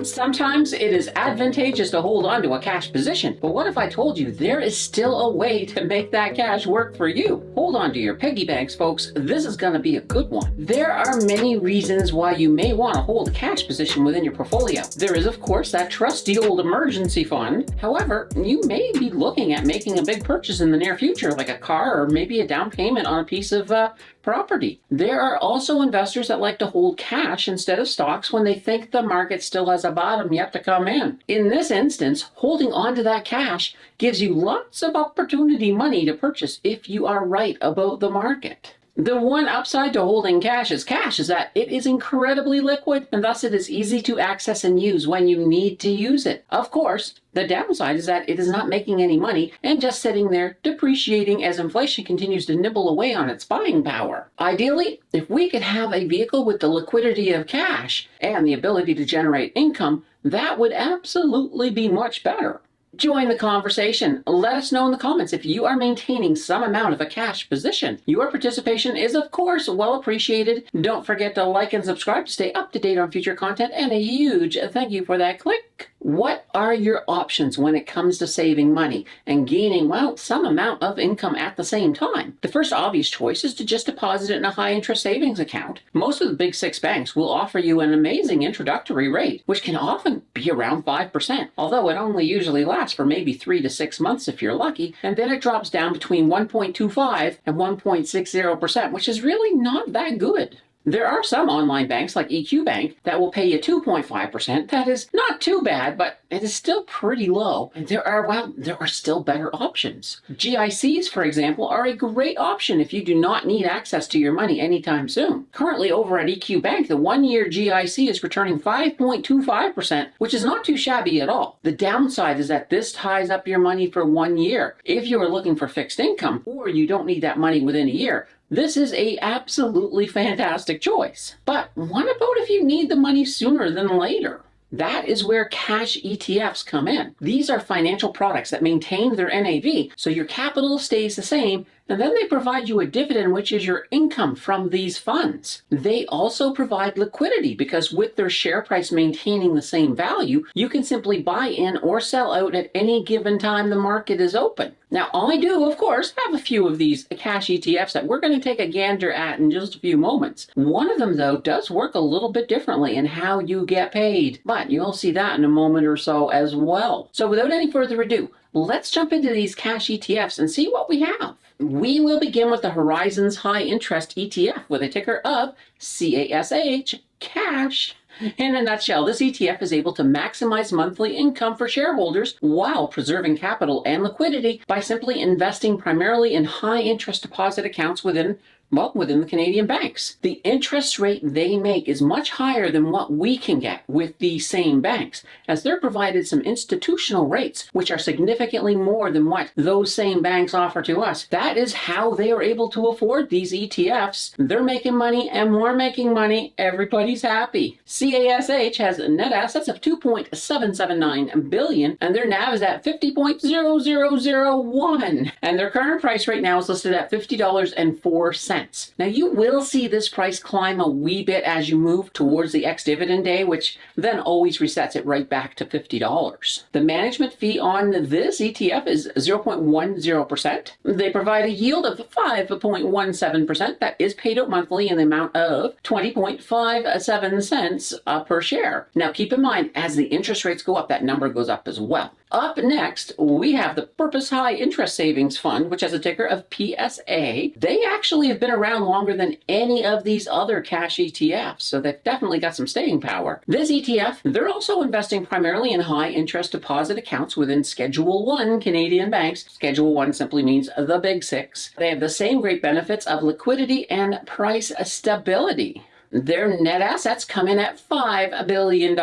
Sometimes it is advantageous to hold on to a cash position, but what if I told you there is still a way to make that cash work for you? Hold on to your piggy banks, folks. This is going to be a good one. There are many reasons why you may want to hold a cash position within your portfolio. There is, of course, that trusty old emergency fund. However, you may be looking at making a big purchase in the near future, like a car or maybe a down payment on a piece of property. There are also investors that like to hold cash instead of stocks when they think the market still has a bottom yet to come in. In this instance, holding on to that cash gives you lots of opportunity money to purchase if you are right about the market. The one upside to holding cash is that it is incredibly liquid, and thus it is easy to access and use when you need to use it. Of course, the downside is that it is not making any money and just sitting there depreciating as inflation continues to nibble away on its buying power. Ideally, if we could have a vehicle with the liquidity of cash and the ability to generate income, that would absolutely be much better. Join the conversation. Let us know in the comments if you are maintaining some amount of a cash position. Your participation is, of course, well appreciated. Don't forget to like and subscribe to stay up to date on future content, and a huge thank you for that click. What are your options when it comes to saving money and gaining, well, some amount of income at the same time? The first obvious choice is to just deposit it in a high-interest savings account. Most of the big 6 banks will offer you an amazing introductory rate, which can often be around 5%, although it only usually lasts for maybe 3 to 6 months if you're lucky, and then it drops down between 1.25 and 1.60%, which is really not that good. There are some online banks like EQ Bank that will pay you 2.5%. That is not too bad, but it is still pretty low. And there are still better options. GICs, for example, are a great option if you do not need access to your money anytime soon. Currently over at EQ Bank, the 1-year GIC is returning 5.25%, which is not too shabby at all. The downside is that this ties up your money for 1 year. If you are looking for fixed income or you don't need that money within a year, this is a absolutely fantastic choice. But what about if you need the money sooner than later? That is where cash ETFs come in. These are financial products that maintain their NAV, so your capital stays the same, and then they provide you a dividend, which is your income from these funds. They also provide liquidity because with their share price maintaining the same value, you can simply buy in or sell out at any given time the market is open. Now, I do, of course, have a few of these cash ETFs that we're going to take a gander at in just a few moments. One of them, though, does work a little bit differently in how you get paid, but you'll see that in a moment or so as well. So without any further ado, let's jump into these cash ETFs and see what we have. We will begin with the Horizons High Interest ETF with a ticker of CASH, cash. In a nutshell, this ETF is able to maximize monthly income for shareholders while preserving capital and liquidity by simply investing primarily in high interest deposit accounts within the Canadian banks. The interest rate they make is much higher than what we can get with these same banks, as they're provided some institutional rates, which are significantly more than what those same banks offer to us. That is how they are able to afford these ETFs. They're making money and we're making money. Everybody's happy. CASH has net assets of $2.779 billion, and their NAV is at 50.0001. And their current price right now is listed at $50.04. Now, you will see this price climb a wee bit as you move towards the ex-dividend day, which then always resets it right back to $50. The management fee on this ETF is 0.10%. They provide a yield of 5.17% that is paid out monthly in the amount of 20.57 cents per share. Now, keep in mind, as the interest rates go up, that number goes up as well. Up next, we have the Purpose High Interest Savings Fund, which has a ticker of PSA. They actually have been around longer than any of these other cash ETFs, so they've definitely got some staying power. This ETF, they're also investing primarily in high interest deposit accounts within Schedule 1 Canadian banks. Schedule 1 simply means the big 6. They have the same great benefits of liquidity and price stability. Their net assets come in at $5 billion.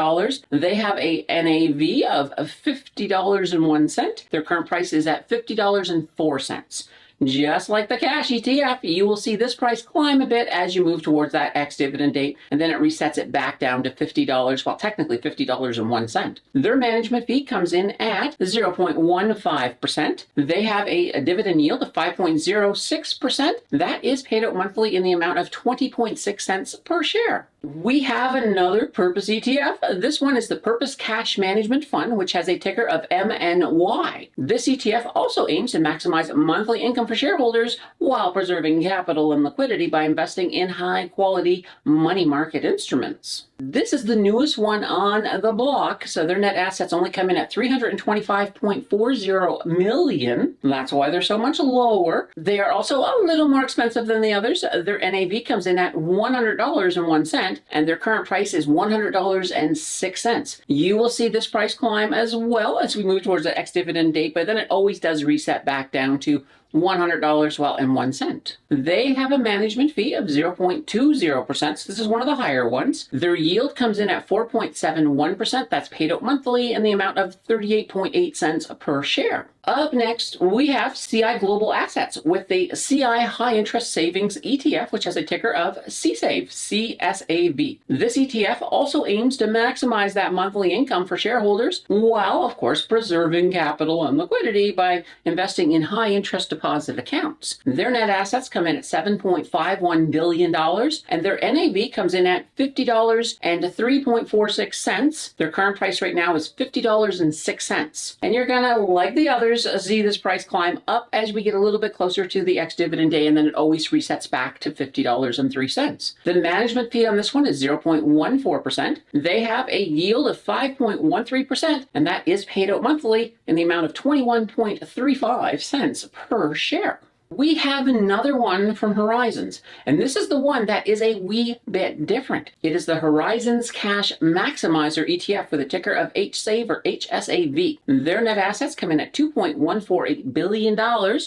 They have a NAV of $50.01. Their current price is at $50.04. Just like the cash ETF, you will see this price climb a bit as you move towards that ex-dividend date, and then it resets it back down to $50, well, technically $50.01. Their management fee comes in at 0.15%. They have a dividend yield of 5.06%. That is paid out monthly in the amount of 20.6 cents per share. We have another Purpose ETF. This one is the Purpose Cash Management Fund, which has a ticker of MNY. This ETF also aims to maximize monthly income for shareholders while preserving capital and liquidity by investing in high-quality money market instruments. This is the newest one on the block, so their net assets only come in at $325.40 million. That's why they're so much lower. They are also a little more expensive than the others. Their NAV comes in at $100.01, and their current price is $100.06. You will see this price climb as well as we move towards the ex-dividend date, but then it always does reset back down to $100.01. They have a management fee of 0.20%. So this is one of the higher ones. Their yield comes in at 4.71%. That's paid out monthly in the amount of 38.8 cents per share. Up next, we have CI Global Assets with the CI High Interest Savings ETF, which has a ticker of CSAV, CSAV. This ETF also aims to maximize that monthly income for shareholders while, of course, preserving capital and liquidity by investing in high interest deposit accounts. Their net assets come in at $7.51 billion, and their NAV comes in at $50.0346. Their current price right now is $50.06. And you're gonna, like the others, see this price climb up as we get a little bit closer to the ex-dividend day, and then it always resets back to $50.03. The management fee on this one is 0.14%. They have a yield of 5.13%, and that is paid out monthly in the amount of 21.35 cents per share. We have another one from Horizons, and this is the one that is a wee bit different. It is the Horizons Cash Maximizer ETF with a ticker of HSAV or HSAV. Their net assets come in at $2.148 billion.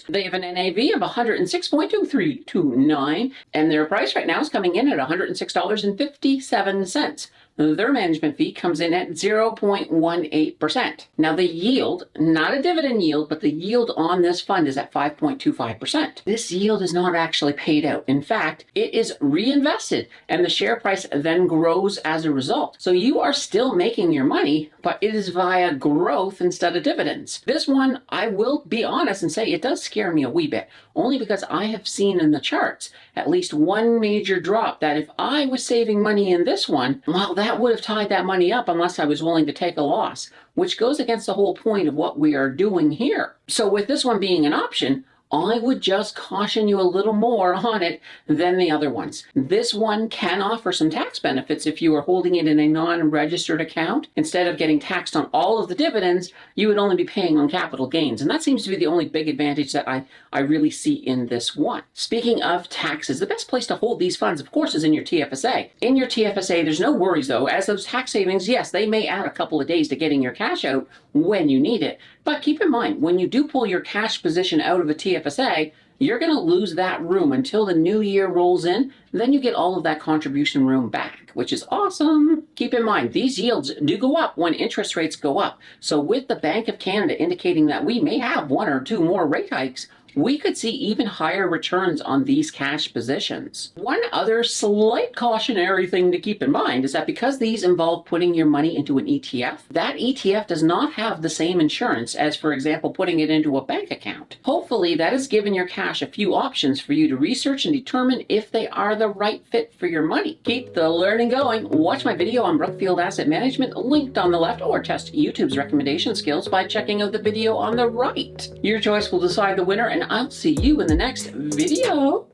They have an NAV of $106.2329, and their price right now is coming in at $106.57. Their management fee comes in at 0.18%. Now the yield, not a dividend yield, but the yield on this fund is at 5.25%. This yield is not actually paid out. In fact, it is reinvested, and the share price then grows as a result. So you are still making your money, but it is via growth instead of dividends. This one, I will be honest and say, it does scare me a wee bit, only because I have seen in the charts at least one major drop that if I was saving money in this one, well, that would have tied that money up unless I was willing to take a loss, which goes against the whole point of what we are doing here. So with this one being an option, I would just caution you a little more on it than the other ones. This one can offer some tax benefits if you are holding it in a non-registered account. Instead of getting taxed on all of the dividends, you would only be paying on capital gains. And that seems to be the only big advantage that I really see in this one. Speaking of taxes, the best place to hold these funds, of course, is in your TFSA. In your TFSA, there's no worries though, as those tax savings, yes, they may add a couple of days to getting your cash out when you need it. But keep in mind, when you do pull your cash position out of a TFSA, you're going to lose that room until the new year rolls in. Then you get all of that contribution room back, which is awesome. Keep in mind, these yields do go up when interest rates go up. So with the Bank of Canada indicating that we may have one or two more rate hikes, we could see even higher returns on these cash positions. One other slight cautionary thing to keep in mind is that because these involve putting your money into an ETF, that ETF does not have the same insurance as, for example, putting it into a bank account. Hopefully, that has given your cash a few options for you to research and determine if they are the right fit for your money. Keep the learning going. Watch my video on Brookfield Asset Management linked on the left, or test YouTube's recommendation skills by checking out the video on the right. Your choice will decide the winner, and I'll see you in the next video.